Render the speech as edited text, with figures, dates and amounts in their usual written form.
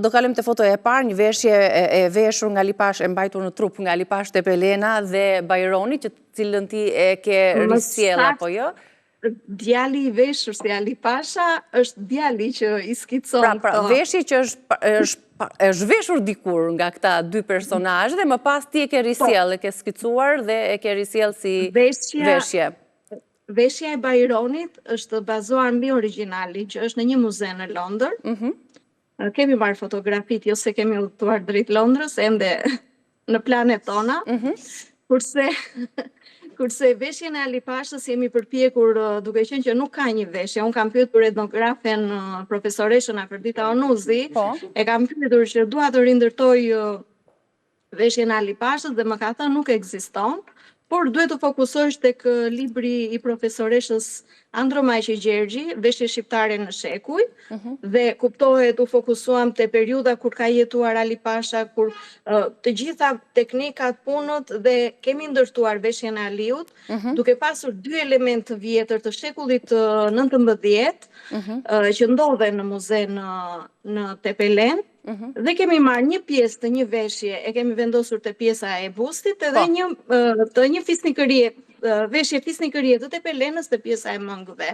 Do kalem të fotoja e parë, një veshje e veshur nga Lipash, e mbajtur në trup nga Lipash Tepelena dhe Bajroni, që cilën ti e ke risjell apo jo? Djali i veshur si Alipasha është djali që i skicon Pra, veshje që është veshur dikur nga këta dy personazhe dhe më pas ti e ke risjell, e ke skicuar dhe e ke risjell si veshje. Veshja e Bajronit është bazuar mbi origjinalin, që është në një muze në Londër. Kemi marrë fotografit, jo se kemi udhëtuar drejt Londrës, ende në planet tona. Kurse veshjen e Alipashës jemi përpjekur, duke qenë që nuk ka një veshje. Unë kam pyetur etnografen profesoreshën Afrodita Onuzi, e kam pyetur që dua të rindërtoj veshjen e Alipashës dhe më ka thënë nuk ekziston, por duhet të fokusohesh tek libri i profesoreshës Andromaqi Gjergji, Veshje shqiptare në shekuj, dhe kuptohet u fokusuam te periudha kur ka jetuar Alipasha, kur të gjitha teknikat, punët dhe kemi ndërtuar veshjen e Aliut, duke pasur dy element të vjetër të shekullit 19, që ndodhen në muze në Tepelen. Dhe kemi marrë një pjesë të një veshje, e kemi vendosur te pjesa e bustit, edhe një fisnikërie, veshje fisnikërie të Tepelenës te pjesa e mëngëve.